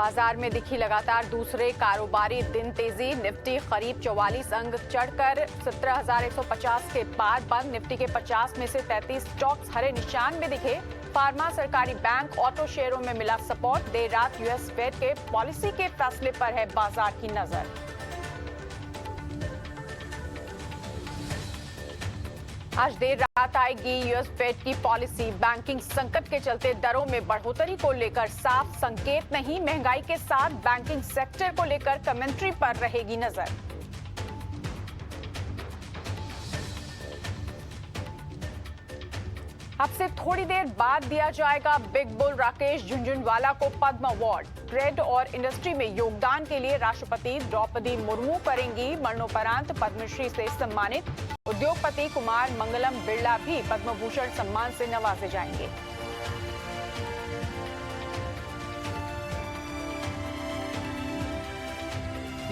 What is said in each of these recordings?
बाजार में दिखी लगातार दूसरे कारोबारी दिन तेजी। निफ्टी करीब 44 अंक चढ़कर 17,150 के पार बंद। निफ्टी के 50 में से 33 स्टॉक्स हरे निशान में दिखे। फार्मा, सरकारी बैंक, ऑटो शेयरों में मिला सपोर्ट। देर रात यूएस फेड के पॉलिसी के फैसले पर है बाजार की नजर। आज देर रात आएगी यूएस फेड की पॉलिसी। बैंकिंग संकट के चलते दरों में बढ़ोतरी को लेकर साफ संकेत नहीं। महंगाई के साथ बैंकिंग सेक्टर को लेकर कमेंट्री पर रहेगी नजर। अब से थोड़ी देर बाद दिया जाएगा बिग बुल राकेश झुनझुनवाला को पद्म अवार्ड। ट्रेड और इंडस्ट्री में योगदान के लिए राष्ट्रपति द्रौपदी मुर्मू करेंगी मरणोपरांत पद्मश्री से सम्मानित। उद्योगपति कुमार मंगलम बिरला भी पद्म भूषण सम्मान से नवाजे जाएंगे।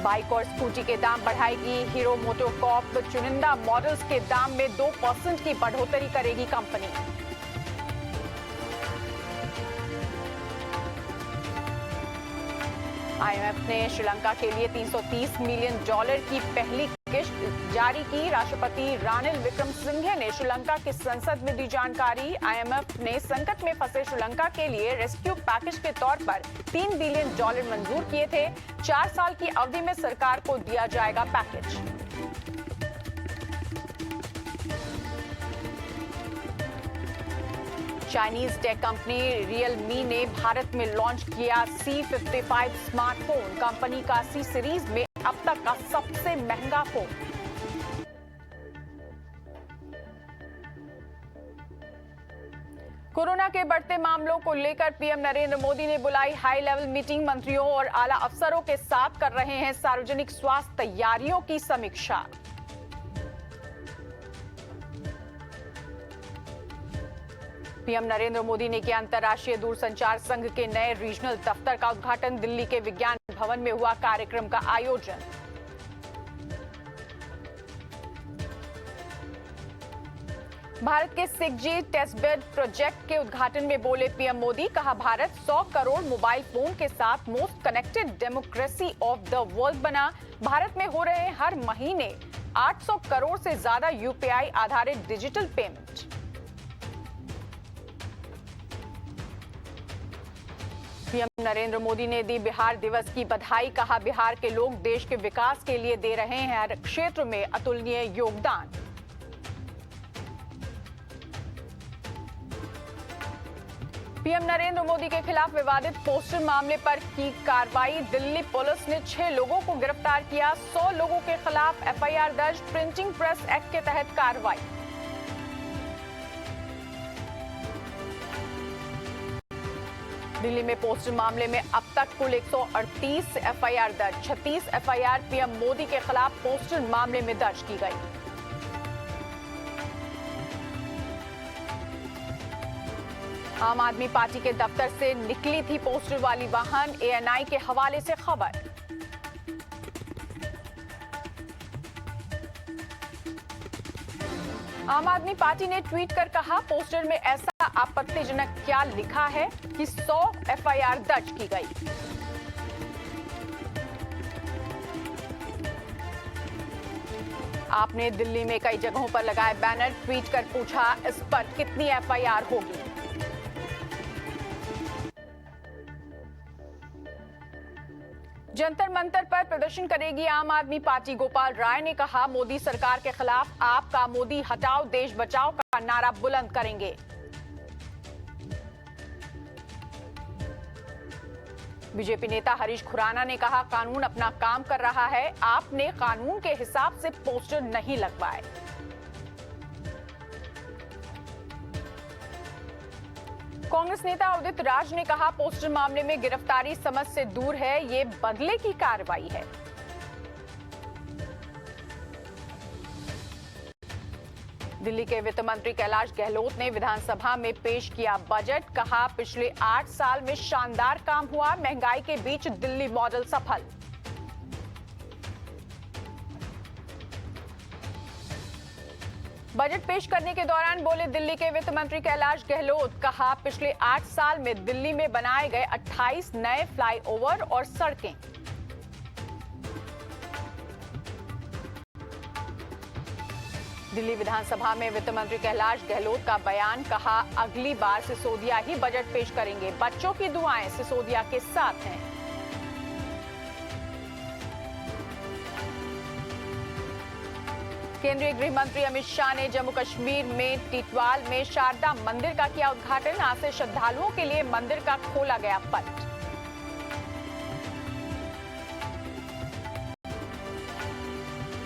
बाइक और स्कूटी के दाम बढ़ाएगी हीरो मोटोकॉर्प। चुनिंदा मॉडल्स के दाम में 2% की बढ़ोतरी करेगी कंपनी। आईएमएफ ने श्रीलंका के लिए $330 मिलियन की पहली किश्त जारी की। राष्ट्रपति रानिल विक्रमसिंघे ने श्रीलंका की संसद में दी जानकारी। आईएमएफ ने संकट में फंसे श्रीलंका के लिए रेस्क्यू पैकेज के तौर पर $3 बिलियन मंजूर किए थे। 4 साल की अवधि में सरकार को दिया जाएगा package. Chinese tech company Realme ने भारत में लॉन्च किया C55 स्मार्टफोन। कंपनी का C सीरीज में अब तक का सबसे महंगा फोन। कोरोना के बढ़ते मामलों को लेकर पीएम नरेंद्र मोदी ने बुलाई हाई लेवल मीटिंग। मंत्रियों और आला अफसरों के साथ कर रहे हैं सार्वजनिक स्वास्थ्य तैयारियों की समीक्षा। पीएम नरेंद्र मोदी ने किया अंतर्राष्ट्रीय दूरसंचार संघ के नए रीजनल दफ्तर का उद्घाटन। दिल्ली के विज्ञान भवन में हुआ कार्यक्रम का आयोजन। भारत के 6G टेस्टबेड प्रोजेक्ट के उद्घाटन में बोले पीएम मोदी। कहा भारत 100 करोड़ मोबाइल फोन के साथ most connected democracy of the world बना। भारत में हो रहे हैं हर महीने 800 करोड़ से ज्यादा यूपीआई आधारित digital payment. PM Narendra Modi ने दी बिहार दिवस की बधाई। कहा बिहार के लोग देश के विकास के लिए दे रहे हैं हर क्षेत्र में अतुलनीय योगदान। पीएम नरेंद्र मोदी के खिलाफ विवादित पोस्टर मामले पर की कार्रवाई। दिल्ली पुलिस ने 6 लोगों को गिरफ्तार किया। 100 लोगों के खिलाफ एफआईआर दर्ज। प्रिंटिंग प्रेस एक्ट के तहत कार्रवाई। दिल्ली में पोस्टर मामले में अब तक कुल 138 एफआईआर दर्ज। 36 एफआईआर पीएम मोदी के खिलाफ पोस्टर मामले में दर्ज की गई। आम आदमी पार्टी के दफ्तर से निकली थी पोस्टर वाली वाहन। एएनआई के हवाले से खबर। आम आदमी पार्टी ने ट्वीट कर कहा पोस्टर में ऐसा आपत्तिजनक क्या लिखा है कि 100 एफआईआर दर्ज की गई। आपने दिल्ली में कई जगहों पर लगाए बैनर। ट्वीट कर पूछा इस पर कितनी एफआईआर होगी। जंतर मंतर पर प्रदर्शन करेगी आम आदमी पार्टी। गोपाल राय ने कहा मोदी सरकार के खिलाफ आपका मोदी हटाओ देश बचाओ का नारा बुलंद करेंगे। बीजेपी नेता हरीश खुराना ने कहा कानून अपना काम कर रहा है। आपने कानून के हिसाब से पोस्टर नहीं लगवाए। कांग्रेस नेता उदित राज ने कहा पोस्टर मामले में गिरफ्तारी समझ से दूर है। ये बदले की कार्रवाई है। दिल्ली के वित्त मंत्री कैलाश गहलोत ने विधानसभा में पेश किया बजट। कहा पिछले 8 साल में शानदार काम हुआ। महंगाई के बीच दिल्ली मॉडल सफल। बजट पेश करने के दौरान बोले दिल्ली के वित्त मंत्री कैलाश गहलोत, कहा पिछले 8 साल में दिल्ली में बनाए गए 28 नए फ्लाईओवर और सड़कें। दिल्ली विधानसभा में वित्त मंत्री कैलाश गहलोत का बयान, कहा अगली बार सिसोदिया ही बजट पेश करेंगे, बच्चों की दुआएं सिसोदिया के साथ हैं। केंद्रीय गृह मंत्री अमित शाह ने जम्मू कश्मीर में टिटवाल में शारदा मंदिर का किया उद्घाटन। आज से श्रद्धालुओं के लिए मंदिर का खोला गया पट।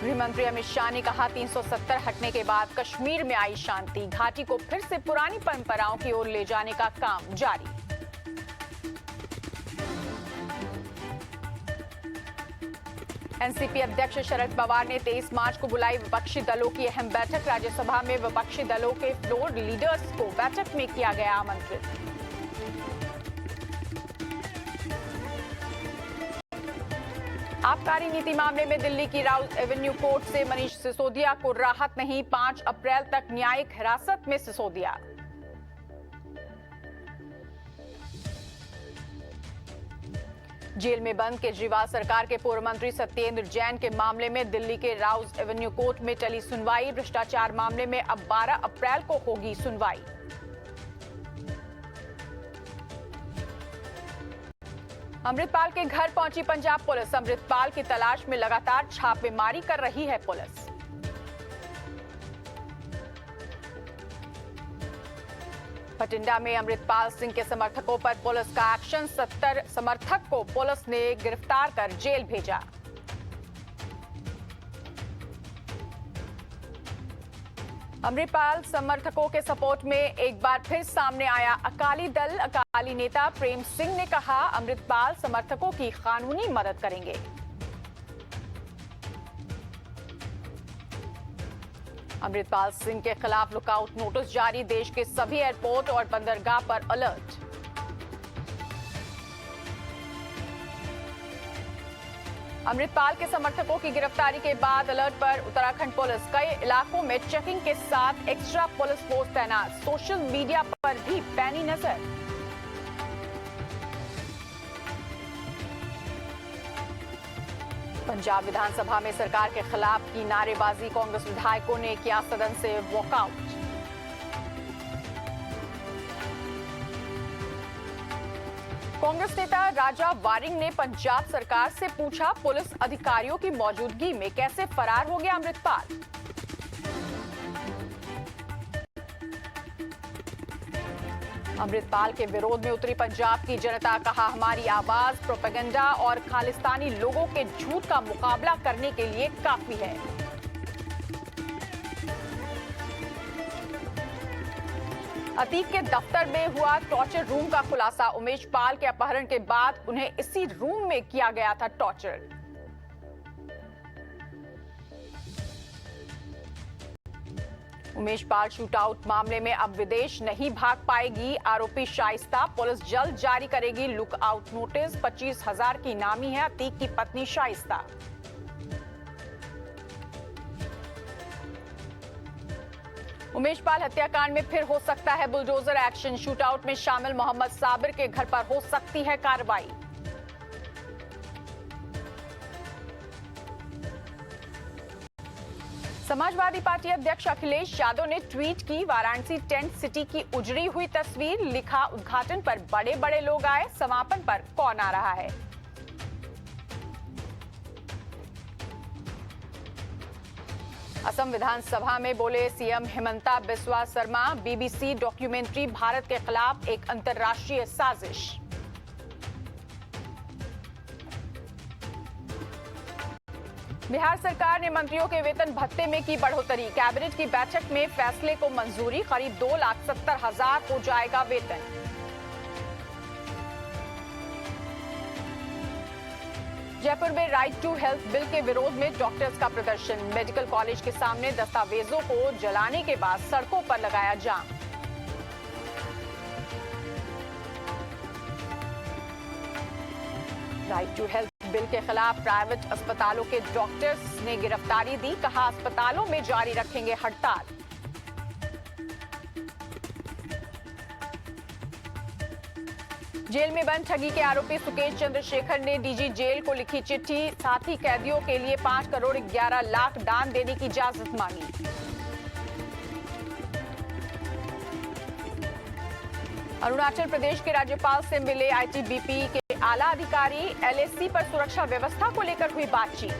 गृह मंत्री अमित शाह ने कहा 370 हटने के बाद कश्मीर में आई शांति, घाटी को फिर से पुरानी परंपराओं की ओर ले जाने का काम जारी। एनसीपी अध्यक्ष शरद पवार ने 23 मार्च को बुलाई विपक्षी दलों की अहम बैठक। राज्यसभा में विपक्षी दलों के फ्लोर लीडर्स को बैठक में किया गया आमंत्रित। आबकारी नीति मामले में दिल्ली की राउज एवेन्यू कोर्ट से मनीष सिसोदिया को राहत नहीं, 5 अप्रैल तक न्यायिक हिरासत में सिसोदिया। जेल में बंद केजरीवाल सरकार के पूर्व मंत्री सत्येंद्र जैन के मामले में दिल्ली के राउज एवेन्यू कोर्ट में टली सुनवाई। भ्रष्टाचार मामले में अब 12 अप्रैल को होगी सुनवाई। अमृतपाल के घर पहुंची पंजाब पुलिस, अमृतपाल की तलाश में लगातार छापेमारी कर रही है पुलिस। बठिंडा में अमृतपाल सिंह के समर्थकों पर पुलिस का एक्शन, 70 समर्थक को पुलिस ने गिरफ्तार कर जेल भेजा। अमृतपाल समर्थकों के सपोर्ट में एक बार फिर सामने आया अकाली दल। अकाली नेता प्रेम सिंह ने कहा अमृतपाल समर्थकों की कानूनी मदद करेंगे। अमृतपाल सिंह के खिलाफ लुकआउट नोटिस जारी, देश के सभी एयरपोर्ट और बंदरगाह पर अलर्ट। अमृतपाल के समर्थकों की गिरफ्तारी के बाद अलर्ट पर उत्तराखंड पुलिस, कई इलाकों में चेकिंग के साथ एक्स्ट्रा पुलिस फोर्स तैनात। सोशल मीडिया पर भी पैनी नजर। पंजाब विधानसभा में सरकार के खिलाफ की नारेबाजी, कांग्रेस विधायकों ने किया सदन से वॉकआउट। कांग्रेस नेता राजा वारिंग ने पंजाब सरकार से पूछा पुलिस अधिकारियों की मौजूदगी में कैसे फरार हो गया अमृतपाल। अमृतपाल के विरोध में उतरी पंजाब की जनता, कहा हमारी आवाज प्रोपेगेंडा और खालिस्तानी लोगों के झूठ का मुकाबला करने के लिए काफी है। अतीक के दफ्तर में हुआ टॉर्चर रूम का खुलासा, उमेश पाल के अपहरण के बाद उन्हें इसी रूम में किया गया था टॉर्चर। उमेश पाल शूटआउट मामले में अब विदेश नहीं भाग पाएगी आरोपी शाइस्ता, पुलिस जल्द जारी करेगी लुकआउट नोटिस। 25,000 की इनामी है अतीक की पत्नी शाइस्ता। उमेश पाल हत्याकांड में फिर हो सकता है बुलडोजर एक्शन, शूटआउट में शामिल मोहम्मद साबिर के घर पर हो सकती है कार्रवाई। समाजवादी पार्टी अध्यक्ष अखिलेश यादव ने ट्वीट की वाराणसी टेंट सिटी की उजड़ी हुई तस्वीर, लिखा उद्घाटन पर बड़े बड़े लोग आए, समापन पर कौन आ रहा है। असम विधानसभा में बोले CM Himanta Biswa Sharma, BBC documentary Bharat के खिलाफ एक अंतर्राष्ट्रीय साजिश। बिहार सरकार ने मंत्रियों के वेतन भत्ते में की बढ़ोतरी, कैबिनेट की बैठक में फैसले को मंजूरी, करीब 2,70,000 हो जाएगा वेतन। जयपुर में राइट टू हेल्थ बिल के विरोध में डॉक्टर्स का प्रदर्शन, मेडिकल कॉलेज के सामने दस्तावेजों को जलाने के बाद सड़कों पर लगाया जाम। राइट टू हेल्थ बिल के खिलाफ प्राइवेट अस्पतालों के डॉक्टर्स ने गिरफ्तारी दी, कहा अस्पतालों में जारी रखेंगे हड़ताल। जेल में बंद ठगी के आरोपी सुकेश चंद्रशेखर ने डीजी जेल को लिखी चिट्ठी, साथी कैदियों के लिए 5 करोड़ 11 लाख दान देने की इजाजत मांगी। अरुणाचल प्रदेश के राज्यपाल से मिले आईटीबीपी के आला अधिकारी, एलएसी पर सुरक्षा व्यवस्था को लेकर हुई बातचीत।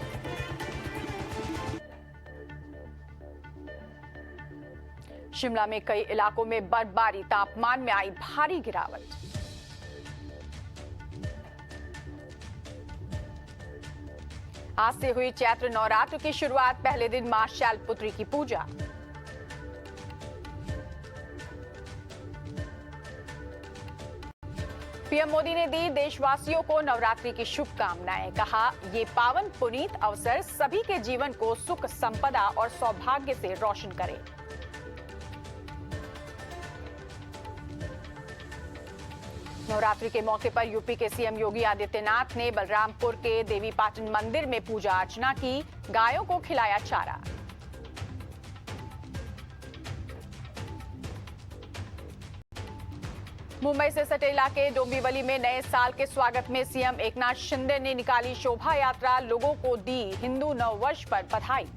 शिमला में कई इलाकों में बर्फबारी, तापमान में आई भारी गिरावट। आज से हुई चैत्र नवरात्र की शुरुआत, पहले दिन मां शैलपुत्री की पूजा। पीएम मोदी ने दी देशवासियों को नवरात्रि की शुभकामनाएं, कहा ये पावन पुनीत अवसर सभी के जीवन को सुख, संपदा और सौभाग्य से रोशन करे। नवरात्रि के मौके पर यूपी के सीएम योगी आदित्यनाथ ने बलरामपुर के देवीपाटन मंदिर में पूजा अर्चना की, गायों को खिलाया चारा। मुंबई से सटे इलाके डोंबिवली में नए साल के स्वागत में सीएम एकनाथ शिंदे ने निकाली शोभा यात्रा, लोगों को दी हिंदू नववर्ष पर बधाई।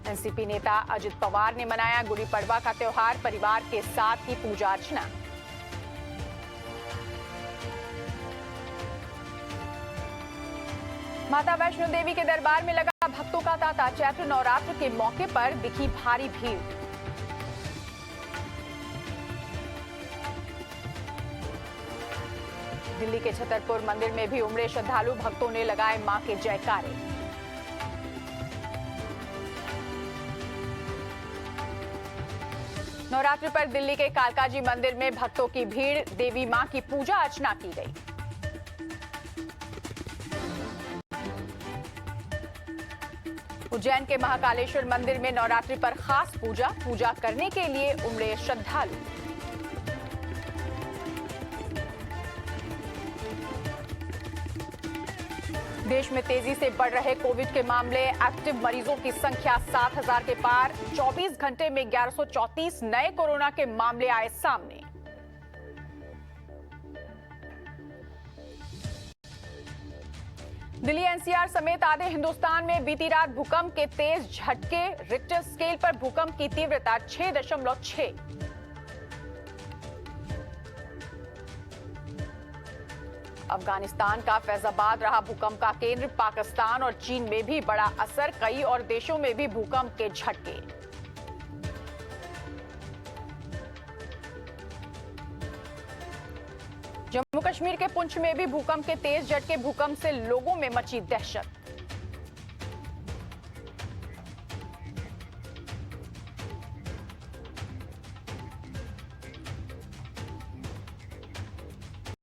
एनसीपी नेता अजित पवार ने मनाया गुड़ी पड़वा का त्योहार, परिवार के साथ की पूजा अर्चना। माता वैष्णो देवी के दरबार में लगा भक्तों का तांता, चैत्र नवरात्र के मौके पर दिखी भारी भीड़। दिल्ली के छतरपुर मंदिर में भी उमड़े श्रद्धालु, भक्तों ने लगाए मां के जयकारे। नवरात्रि पर दिल्ली के कालकाजी मंदिर में भक्तों की भीड़, देवी मां की पूजा अर्चना की गई। उज्जैन के महाकालेश्वर मंदिर में नवरात्रि पर खास पूजा करने के लिए उमड़े श्रद्धालु। देश में तेजी से बढ़ रहे कोविड के मामले, एक्टिव मरीजों की संख्या 7,000 के पार, 24 घंटे में 1134 नए कोरोना के मामले आए सामने। दिल्ली एनसीआर समेत आधे हिंदुस्तान में बीती रात भूकंप के तेज झटके, रिक्टर स्केल पर भूकंप की तीव्रता 6.6। अफगानिस्तान का फैजाबाद रहा भूकंप का केंद्र, पाकिस्तान और चीन में भी बड़ा असर, कई और देशों में भी भूकंप के झटके। जम्मू कश्मीर के पुंछ में भी भूकंप के तेज झटके, भूकंप से लोगों में मची दहशत।